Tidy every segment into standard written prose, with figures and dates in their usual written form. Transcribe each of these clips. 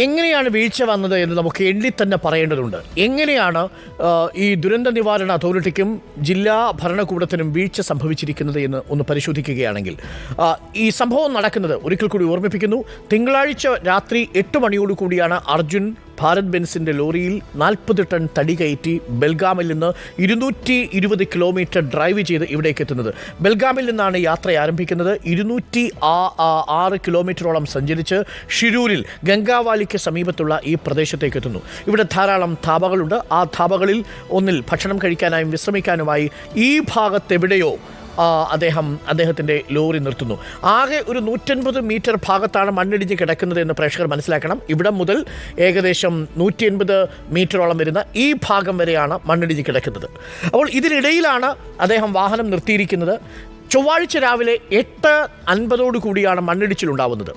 എങ്ങനെയാണ് വീഴ്ച വന്നത് എന്ന് നമുക്ക് എണ്ണി തന്നെ പറയേണ്ടതുണ്ട്. എങ്ങനെയാണ് ഈ ദുരന്ത നിവാരണ അതോറിറ്റിക്കും ജില്ലാ ഭരണകൂടത്തിനും വീഴ്ച സംഭവിച്ചിരിക്കുന്നത് എന്ന് ഒന്ന് പരിശോധിക്കുകയാണെങ്കിൽ ഈ സംഭവം നടക്കുന്നത് ഒരിക്കൽ കൂടി ഓർമ്മിപ്പിക്കുന്നു. തിങ്കളാഴ്ച രാത്രി 8 മണിയോടുകൂടിയാണ് അർജുൻ ഭാരത് ബെൻസിൻ്റെ ലോറിയിൽ 40 ടൺ തടി കയറ്റി ബെൽഗാമിൽ നിന്ന് 220 കിലോമീറ്റർ ഡ്രൈവ് ചെയ്ത് ഇവിടേക്ക് എത്തുന്നത്. ബെൽഗാമിൽ നിന്നാണ് യാത്ര ആരംഭിക്കുന്നത്. 206 കിലോമീറ്ററോളം സഞ്ചരിച്ച് ഷിരൂരിൽ ഗംഗാവാലിക്ക് സമീപത്തുള്ള ഈ പ്രദേശത്തേക്ക് എത്തുന്നു. ഇവിടെ ധാരാളം ധാബകളുണ്ട്. ആ ധാബകളിൽ ഒന്നിൽ ഭക്ഷണം കഴിക്കാനായും വിശ്രമിക്കാനുമായി ഈ ഭാഗത്തെവിടെയോ അദ്ദേഹത്തിൻ്റെ ലോറി നിർത്തുന്നു. ആകെ ഒരു 150 മീറ്റർ ഭാഗത്താണ് മണ്ണിടിഞ്ഞ് കിടക്കുന്നത് എന്ന് പ്രേക്ഷകർ മനസ്സിലാക്കണം. ഇവിടം മുതൽ ഏകദേശം 180 മീറ്ററോളം വരുന്ന ഈ ഭാഗം വരെയാണ് മണ്ണിടിഞ്ഞ് കിടക്കുന്നത്. അപ്പോൾ ഇതിനിടയിലാണ് അദ്ദേഹം വാഹനം നിർത്തിയിരിക്കുന്നത്. ചൊവ്വാഴ്ച രാവിലെ 8:50 കൂടിയാണ് മണ്ണിടിച്ചിലുണ്ടാവുന്നത്.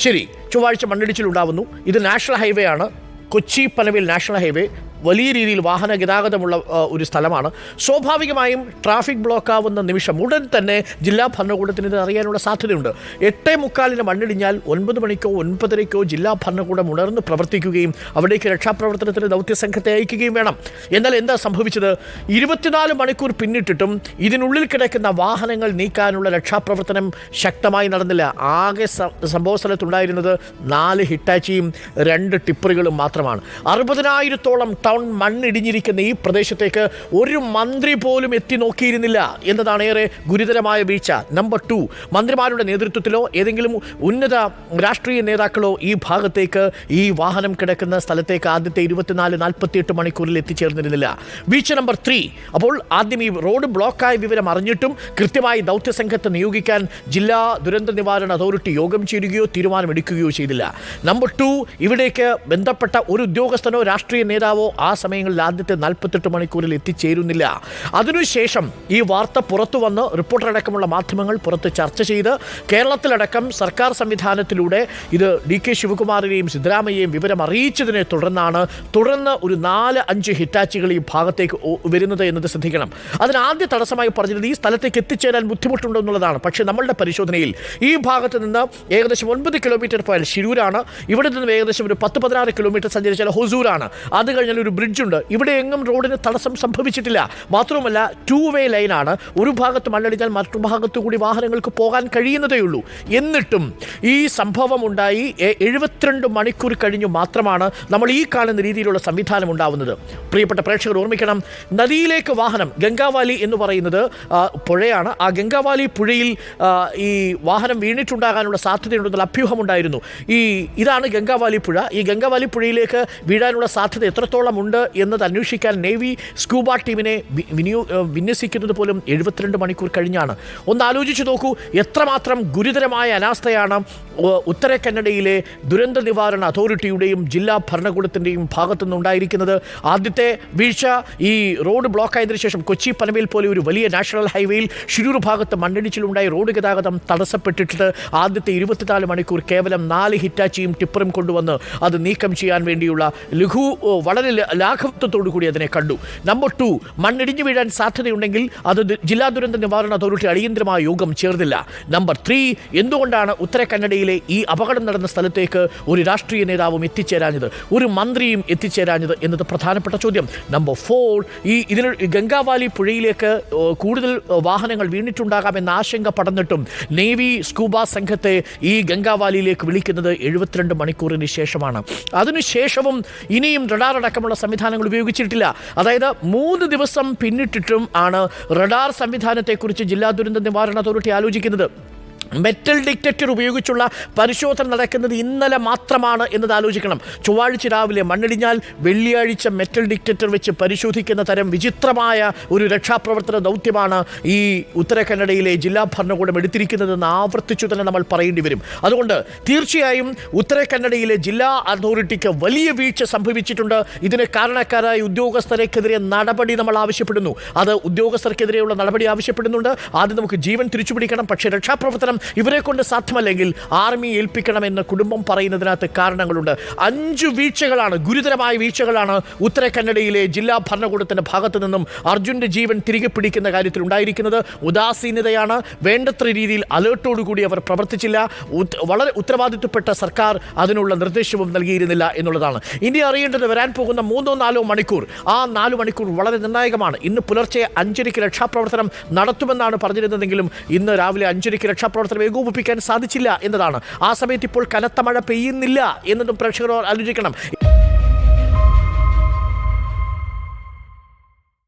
ശരി, ചൊവ്വാഴ്ച മണ്ണിടിച്ചിലുണ്ടാവുന്നു. ഇത് നാഷണൽ ഹൈവേ ആണ്, കൊച്ചി പനവേൽ നാഷണൽ ഹൈവേ. വലിയ രീതിയിൽ വാഹന ഗതാഗതമുള്ള ഒരു സ്ഥലമാണ്. സ്വാഭാവികമായും ട്രാഫിക് ബ്ലോക്ക് ആവുന്ന നിമിഷം ഉടൻ തന്നെ ജില്ലാ ഭരണകൂടത്തിന് ഇത് അറിയാനുള്ള സാധ്യതയുണ്ട്. 8:45 മണ്ണിടിഞ്ഞാൽ 9 മണിക്കോ 9:30ക്കോ ജില്ലാ ഭരണകൂടം ഉണർന്ന് പ്രവർത്തിക്കുകയും അവിടേക്ക് രക്ഷാപ്രവർത്തനത്തിന് ദൗത്യസംഘത്തെ അയക്കുകയും വേണം. എന്നാൽ എന്താ സംഭവിച്ചത്? 24 മണിക്കൂർ പിന്നിട്ടിട്ടും ഇതിനുള്ളിൽ കിടക്കുന്ന വാഹനങ്ങൾ നീക്കാനുള്ള രക്ഷാപ്രവർത്തനം ശക്തമായി നടന്നില്ല. ആകെ സംഭവ സ്ഥലത്തുണ്ടായിരുന്നത് 4 ഹിറ്റാച്ചിയും 2 ടിപ്പറുകളും മാത്രമാണ്. 60,000-ഓളം ടൗൺ മണ്ണിടിഞ്ഞിരിക്കുന്ന ഈ പ്രദേശത്തേക്ക് ഒരു മന്ത്രി പോലും എത്തി നോക്കിയിരുന്നില്ല എന്നതാണ് ഏറെ ഗുരുതരമായ വീഴ്ച. നമ്പർ 2, മന്ത്രിമാരുടെ നേതൃത്വത്തിലോ ഏതെങ്കിലും ഉന്നത രാഷ്ട്രീയ നേതാക്കളോ ഈ ഭാഗത്തേക്ക്, ഈ വാഹനം കിടക്കുന്ന സ്ഥലത്തേക്ക് ആദ്യത്തെ 24-48 മണിക്കൂറിൽ എത്തിച്ചേർന്നിരുന്നില്ല. വീഴ്ച നമ്പർ 3, അപ്പോൾ ആദ്യം ഈ റോഡ് ബ്ലോക്കായ വിവരം അറിഞ്ഞിട്ടും കൃത്യമായി ദൗത്യസംഘത്തെ നിയോഗിക്കാൻ ജില്ലാ ദുരന്ത നിവാരണ അതോറിറ്റി യോഗം ചേരുകയോ തീരുമാനമെടുക്കുകയോ ചെയ്തില്ല. നമ്പർ 2, ഇവിടേക്ക് ബന്ധപ്പെട്ട ഒരു ഉദ്യോഗസ്ഥനോ രാഷ്ട്രീയ നേതാവോ ആ സമയങ്ങളിൽ ആദ്യത്തെ 48 മണിക്കൂറിൽ എത്തിച്ചേരുന്നില്ല. അതിനുശേഷം ഈ വാർത്ത പുറത്തു വന്ന് റിപ്പോർട്ടർ അടക്കമുള്ള മാധ്യമങ്ങൾ പുറത്ത് ചർച്ച ചെയ്ത് കേരളത്തിലടക്കം സർക്കാർ സംവിധാനത്തിലൂടെ ഇത് DK ശിവകുമാറിനെയും സിദ്ധരാമയ്യയും വിവരം അറിയിച്ചതിനെ തുടർന്നാണ് ഒരു 4-5 ഹിറ്റാച്ചികൾ ഈ ഭാഗത്തേക്ക് വരുന്നത് എന്നത് ശ്രദ്ധിക്കണം. അതിനാദ്യ തടസ്സമായി പറഞ്ഞത് ഈ സ്ഥലത്തേക്ക് എത്തിച്ചേരാൻ ബുദ്ധിമുട്ടുണ്ടോ എന്നുള്ളതാണ്. പക്ഷേ നമ്മളുടെ പരിശോധനയിൽ ഈ ഭാഗത്ത് നിന്ന് ഏകദേശം 9 കിലോമീറ്റർ പോയാൽ ഷിരൂരാണ്. ഇവിടെ നിന്ന് ഏകദേശം ഒരു 10-16 കിലോമീറ്റർ സഞ്ചരിച്ചാൽ ഹൊസൂരാണ്. അത് കഴിഞ്ഞാൽ ഒരു ബ്രിഡ്ജുണ്ട്. ഇവിടെ എങ്ങും റോഡിന് തടസ്സം സംഭവിച്ചിട്ടില്ല. മാത്രവുമല്ല 2-വേ ലൈനാണ്. ഒരു ഭാഗത്ത് മണ്ണിടിഞ്ഞാൽ മറ്റു ഭാഗത്തു കൂടി വാഹനങ്ങൾക്ക് പോകാൻ കഴിയുന്നതേയുള്ളൂ. എന്നിട്ടും ഈ സംഭവം ഉണ്ടായി 72 മണിക്കൂർ കഴിഞ്ഞു മാത്രമാണ് നമ്മൾ ഈ കാണുന്ന രീതിയിലുള്ള സംവിധാനം ഉണ്ടാവുന്നത്. പ്രിയപ്പെട്ട പ്രേക്ഷകർ ഓർമ്മിക്കണം, നദിയിലേക്ക് വാഹനം, ഗംഗാവാലി എന്ന് പറയുന്നത് പുഴയാണ്. ആ ഗംഗാവാലി പുഴയിൽ ഈ വാഹനം വീണിട്ടുണ്ടാകാനുള്ള സാധ്യതയുണ്ടെന്നുള്ള അഭ്യൂഹമുണ്ടായിരുന്നു. ഇതാണ് ഗംഗാവാലി പുഴ. ഈ ഗംഗാവാലി പുഴയിലേക്ക് വീഴാനുള്ള സാധ്യത എത്രത്തോളം ഉണ്ട് എന്നത് അന്വേഷിക്കാൻ നേവി സ്കൂബ ടീമിനെ വിന്യസിക്കുന്നത് പോലും 72 മണിക്കൂർ കഴിഞ്ഞാണ്. ഒന്ന് ആലോചിച്ച് നോക്കൂ, എത്രമാത്രം ഗുരുതരമായ അനാസ്ഥയാണ് ഉത്തര കന്നഡയിലെ ദുരന്ത നിവാരണ അതോറിറ്റിയുടെയും ജില്ലാ ഭരണകൂടത്തിൻ്റെയും ഭാഗത്തുനിന്നുണ്ടായിരിക്കുന്നത്. ആദ്യത്തെ വീഴ്ച ഈ റോഡ് ബ്ലോക്ക് ആയതിനു ശേഷം കൊച്ചി പനവേൽ പോലെ ഒരു വലിയ നാഷണൽ ഹൈവേയിൽ ഷിരൂർ ഭാഗത്ത് മണ്ണിടിച്ചിലുണ്ടായി റോഡ് ഗതാഗതം തടസ്സപ്പെട്ടിട്ട് ആദ്യത്തെ 24 മണിക്കൂർ കേവലം 4 ഹിറ്റാച്ചിയും ടിപ്പറും കൊണ്ടുവന്ന് അത് നീക്കം ചെയ്യാൻ വേണ്ടിയുള്ള വളരെ ലാഘവത്വത്തോടു കൂടി അതിനെ കണ്ടു. നമ്പർ 2, മണ്ണിടിഞ്ഞു വീഴാൻ സാധ്യതയുണ്ടെങ്കിൽ അത് ജില്ലാ ദുരന്ത നിവാരണ അതോറിറ്റി അടിയന്തരമായ യോഗം ചേർന്നില്ല. നമ്പർ 3, എന്തുകൊണ്ടാണ് ഉത്തര കന്നഡയിലെ ഈ അപകടം നടന്ന സ്ഥലത്തേക്ക് ഒരു രാഷ്ട്രീയ നേതാവും എത്തിച്ചേരാഞ്ഞത്, ഒരു മന്ത്രിയും എത്തിച്ചേരാഞ്ഞത് എന്നത് പ്രധാനപ്പെട്ട ചോദ്യം. നമ്പർ 4, ഇതിന് ഗംഗാവാലി പുഴയിലേക്ക് കൂടുതൽ വാഹനങ്ങൾ വീണിട്ടുണ്ടാകാമെന്ന ആശങ്ക പടർന്നിട്ടും നേവി സ്കൂബ സംഘത്തെ ഈ ഗംഗാവാലിയിലേക്ക് വിളിക്കുന്നത് 72 മണിക്കൂറിന് ശേഷമാണ്. അതിനുശേഷവും ഇനിയും റഡാർ അടക്കമുള്ള സംവിധാനങ്ങൾ ഉപയോഗിച്ചിട്ടില്ല. അതായത് 3 ദിവസം പിന്നിട്ടിട്ടും ആണ് റഡാർ സംവിധാനത്തെക്കുറിച്ച് ജില്ലാ ദുരന്ത നിവാരണ അതോറിറ്റി ആലോചിക്കുന്നത്. മെറ്റൽ ഡിറ്റക്ടർ ഉപയോഗിച്ചുള്ള പരിശോധന നടക്കുന്നത് ഇന്നലെ മാത്രമാണ് എന്നത് ആലോചിക്കണം. ചൊവ്വാഴ്ച രാവിലെ മണ്ണിടിഞ്ഞാൽ വെള്ളിയാഴ്ച മെറ്റൽ ഡിറ്റക്ടർ വെച്ച് പരിശോധിക്കുന്ന തരം വിചിത്രമായ ഒരു രക്ഷാപ്രവർത്തന ദൗത്യമാണ് ഈ ഉത്തര കന്നഡയിലെ ജില്ലാ ഭരണകൂടം എടുത്തിരിക്കുന്നതെന്ന് ആവർത്തിച്ചു തന്നെ നമ്മൾ പറയേണ്ടി വരും. അതുകൊണ്ട് തീർച്ചയായും ഉത്തര കന്നഡയിലെ ജില്ലാ അതോറിറ്റിക്ക് വലിയ വീഴ്ച സംഭവിച്ചിട്ടുണ്ട്. ഇതിന് കാരണക്കാരായ ഉദ്യോഗസ്ഥർക്കെതിരെ നടപടി നമ്മൾ ആവശ്യപ്പെടുന്നു. അത് ഉദ്യോഗസ്ഥർക്കെതിരെയുള്ള നടപടി ആവശ്യപ്പെടുന്നുണ്ട്. ആദ്യം നമുക്ക് ജീവൻ തിരിച്ചുപിടിക്കണം. പക്ഷേ രക്ഷാപ്രവർത്തനം ഇവരെ കൊണ്ട് സാധ്യമല്ലെങ്കിൽ ആർമി ഏൽപ്പിക്കണമെന്ന് കുടുംബം പറയുന്നതിനകത്ത് കാരണങ്ങളുണ്ട്. 5 വീഴ്ചകളാണ്, ഗുരുതരമായ വീഴ്ചകളാണ് ഉത്തര കന്നഡയിലെ ജില്ലാ ഭരണകൂടത്തിൻ്റെ ഭാഗത്തു നിന്നും അർജുൻ്റെ ജീവൻ തിരികെ പിടിക്കുന്ന കാര്യത്തിൽ ഉണ്ടായിരിക്കുന്നത്. ഉദാസീനതയാണ്. വേണ്ടത്ര രീതിയിൽ അലേർട്ടോടുകൂടി അവർ പ്രവർത്തിച്ചില്ല. വളരെ ഉത്തരവാദിത്വപ്പെട്ട സർക്കാർ അതിനുള്ള നിർദ്ദേശവും നൽകിയിരുന്നില്ല എന്നുള്ളതാണ്. ഇനി അറിയേണ്ടത് വരാൻ പോകുന്ന 3-4 മണിക്കൂർ. ആ 4 മണിക്കൂർ വളരെ നിർണായകമാണ്. ഇന്ന് പുലർച്ചെ 5:30 രക്ഷാപ്രവർത്തനം നടത്തുമെന്നാണ് പറഞ്ഞിരുന്നതെങ്കിലും ഇന്ന് രാവിലെ 5:30 രക്ഷാപ്രവർത്തനം ഏകോപിപ്പിക്കാൻ സാധിച്ചില്ല എന്നതാണ്. ആ സമയത്ത് ഇപ്പോൾ കനത്ത മഴ പെയ്യുന്നില്ല എന്നതും പ്രേക്ഷകർ ആലോചിക്കണം.